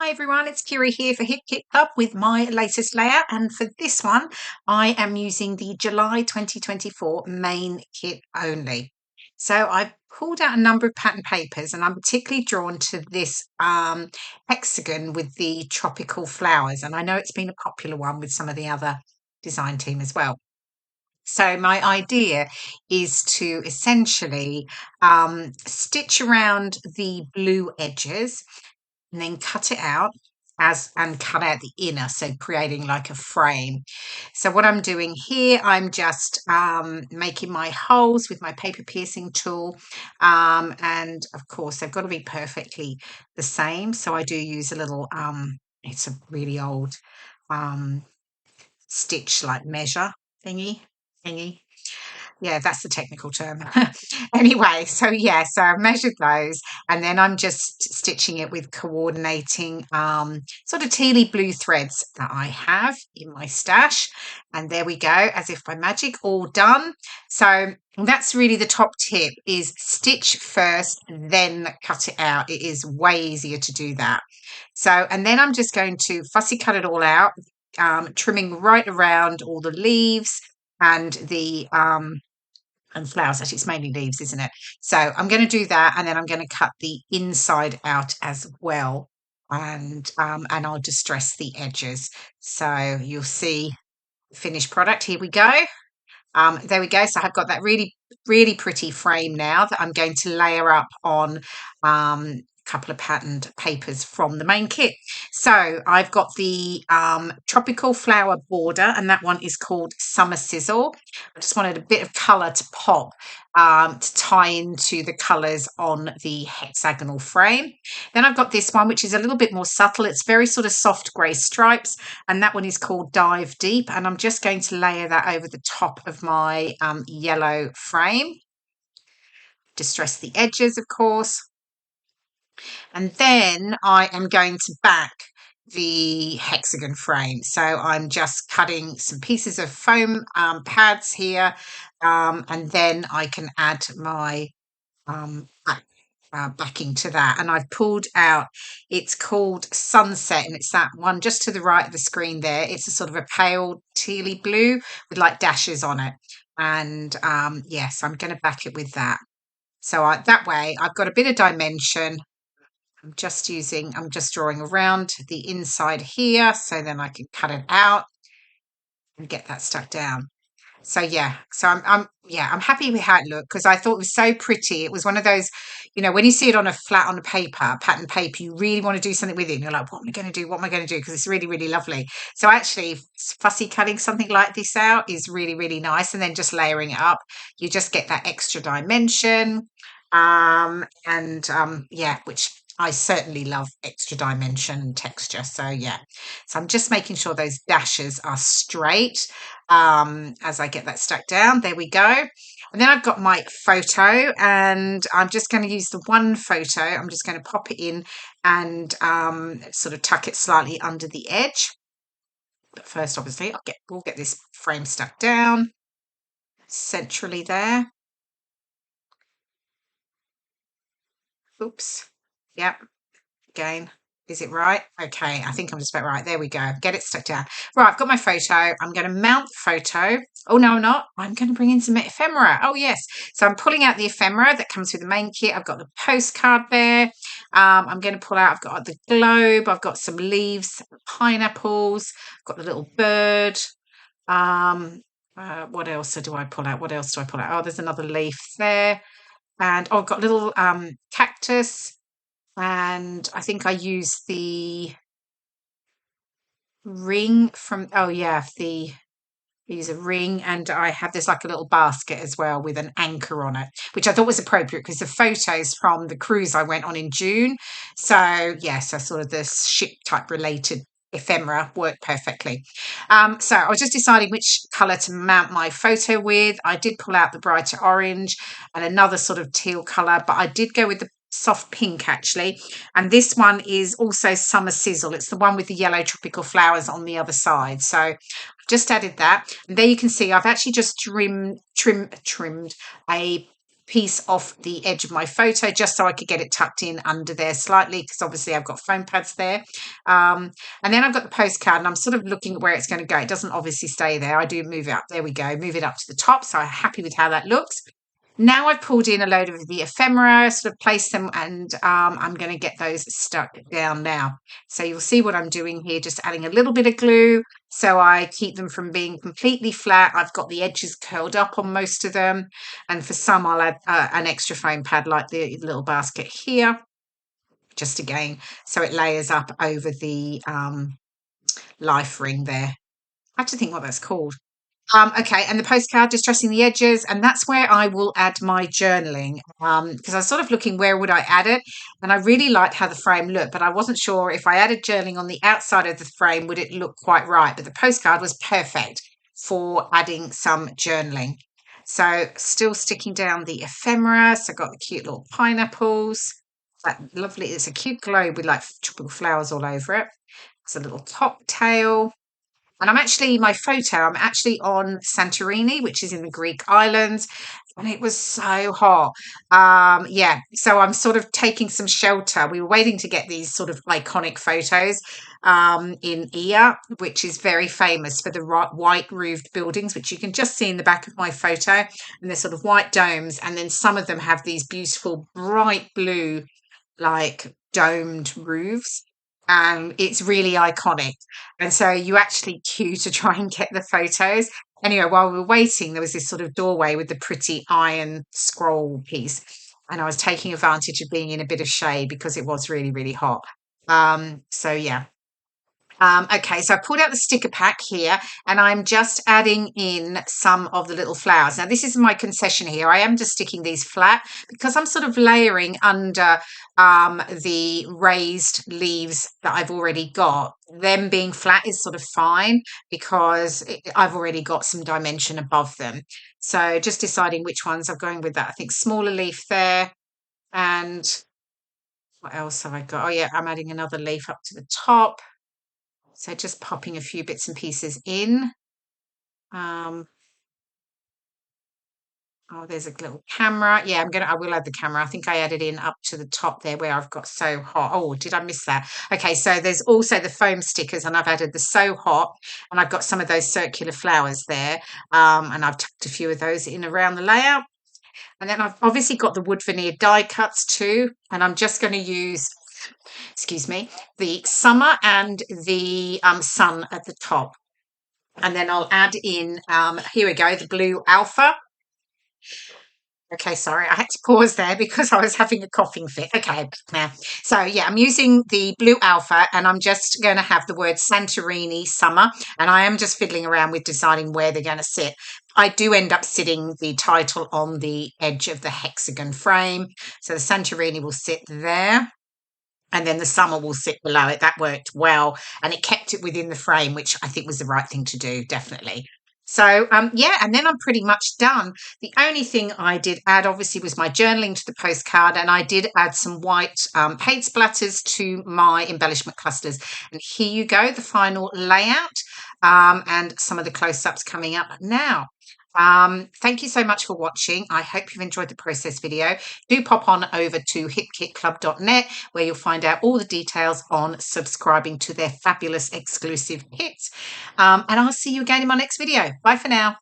Hi everyone, it's Kirei here for Hit Kit Club with my latest layout, and for this one I am using the July 2024 main kit only. So I've pulled out a number of pattern papers and I'm particularly drawn to this hexagon with the tropical flowers, and I know it's been a popular one with some of the other design team as well. So my idea is to essentially stitch around the blue edges and then cut it out and cut out the inner, so creating like a frame. So what I'm doing here, I'm just making my holes with my paper piercing tool, and of course they've got to be perfectly the same, so I do use a little it's a really old um stitch like measure thingy. Yeah, that's the technical term. Anyway, so yeah, so I've measured those and then I'm just stitching it with coordinating sort of tealy blue threads that I have in my stash. And there we go, as if by magic, all done. So that's really the top tip, is stitch first, then cut it out. It is way easier to do that. So, and then I'm just going to fussy cut it all out, trimming right around all the leaves and the and flowers. Actually, it's mainly leaves, isn't it? So I'm going to do that, and then I'm going to cut the inside out as well, and I'll distress the edges. So you'll see the finished product. Here we go. There we go. So I've got that really pretty frame now that I'm going to layer up on couple of patterned papers from the main kit. So I've got the tropical flower border, and that one is called Summer Sizzle. I just wanted a bit of colour to pop, to tie into the colours on the hexagonal frame. Then I've got this one, which is a little bit more subtle. It's very sort of soft grey stripes, and that one is called Dive Deep, and I'm just going to layer that over the top of my yellow frame. Distress the edges, of course. And then I am going to back the hexagon frame. So I'm just cutting some pieces of foam pads here, and then I can add my backing to that. And I've pulled out, it's called Sunset, and it's that one just to the right of the screen there. It's a sort of a pale tealy blue with like dashes on it. And yes, I'm going to back it with that. So that way I've got a bit of dimension. I'm just drawing around the inside here, so then I can cut it out and get that stuck down. So yeah, so I'm happy with how it looked, because I thought it was so pretty. It was one of those, when you see it on a paper, pattern paper, you really want to do something with it. And you're like, what am I going to do? What am I going to do? Because it's really lovely. So actually, fussy cutting something like this out is really nice, and then just layering it up, you just get that extra dimension. Yeah, which I certainly love extra dimension and texture. So yeah, so I'm just making sure those dashes are straight as I get that stuck down. There we go. And then I've got my photo, and I'm just going to use the one photo. I'm just going to pop it in and sort of tuck it slightly under the edge. But first, obviously, we'll get this frame stuck down centrally there. Oops. Yep. Again. Is it right? Okay, I think I'm just about right. There we go. Get it stuck down. Right, I've got my photo. I'm going to mount the photo. Oh, no, I'm not. I'm going to bring in some ephemera. Oh, yes. So I'm pulling out the ephemera that comes with the main kit. I've got the postcard there. I'm going to pull out, I've got the globe. I've got some leaves, pineapples. I've got the little bird. What else do I pull out? What else do I pull out? Oh, there's another leaf there. And I've got a little cactus. And I think I use the ring from, oh yeah, use a ring, and I have this like a little basket as well with an anchor on it, which I thought was appropriate because the photos from the cruise I went on in June. So yes, so sort of the ship type related ephemera worked perfectly. So I was just deciding which colour to mount my photo with. I did pull out the brighter orange and another sort of teal colour, but I did go with the soft pink actually, and this one is also Summer Sizzle. It's the one with the yellow tropical flowers on the other side. So I've just added that, and there you can see I've actually just trimmed a piece off the edge of my photo just so I could get it tucked in under there slightly, because obviously I've got foam pads there. And then I've got the postcard, and I'm sort of looking at where it's going to go. It doesn't obviously stay there. I do move it up. There we go. Move it up to the top. So I'm happy with how that looks. Now I've pulled in a load of the ephemera, sort of placed them, and I'm going to get those stuck down now. So you'll see what I'm doing here, just adding a little bit of glue so I keep them from being completely flat. I've got the edges curled up on most of them, and for some I'll add an extra foam pad like the little basket here, just again so it layers up over the life ring there. I have to think what that's called. Okay, and the postcard, just dressing the edges, and that's where I will add my journaling, because I was sort of looking where would I add it, and I really liked how the frame looked, but I wasn't sure if I added journaling on the outside of the frame, would it look quite right? But the postcard was perfect for adding some journaling. So still sticking down the ephemera, so I've got the cute little pineapples, that lovely, it's a cute globe with like tropical flowers all over it. It's a little top tail. And I'm actually on Santorini, which is in the Greek islands, and it was so hot. Yeah, so I'm sort of taking some shelter. We were waiting to get these sort of iconic photos in Ia, which is very famous for the white roofed buildings, which you can just see in the back of my photo. And they're sort of white domes, and then some of them have these beautiful bright blue, like domed roofs. And it's really iconic. And so you actually queue to try and get the photos. Anyway, while we were waiting, there was this sort of doorway with the pretty iron scroll piece. And I was taking advantage of being in a bit of shade because it was really, really hot. So yeah, okay, so I pulled out the sticker pack here, and I'm just adding in some of the little flowers. Now, this is my concession here. I am just sticking these flat because I'm sort of layering under the raised leaves that I've already got. Them being flat is sort of fine because I've already got some dimension above them. So just deciding which ones I'm going with that. I think smaller leaf there, and what else have I got? Oh yeah, I'm adding another leaf up to the top. So just popping a few bits and pieces in. Oh, there's a little camera. Yeah, I will add the camera. I think I added in up to the top there where I've got So Hot. Oh, did I miss that? Okay, so there's also the foam stickers, and I've added the So Hot, and I've got some of those circular flowers there. And I've tucked a few of those in around the layout. And then I've obviously got the wood veneer die cuts too, and I'm just going to use, excuse me, the summer and the sun at the top. And then I'll add in, here we go, the blue alpha. Okay, sorry, I had to pause there because I was having a coughing fit. Okay, now, so yeah, I'm using the blue alpha, and I'm just going to have the word Santorini summer, and I am just fiddling around with deciding where they're going to sit. I do end up sitting the title on the edge of the hexagon frame, so the Santorini will sit there, and then the summer will sit below it. That worked well, and it kept it within the frame, which I think was the right thing to do, definitely. So yeah, and then I'm pretty much done. The only thing I did add obviously was my journaling to the postcard, and I did add some white paint splatters to my embellishment clusters. And here you go, the final layout, and some of the close-ups coming up now. Thank you so much for watching. I hope you've enjoyed the process video. Do pop on over to hitkitclub.net, where you'll find out all the details on subscribing to their fabulous exclusive kits. And I'll see you again in my next video. Bye for now.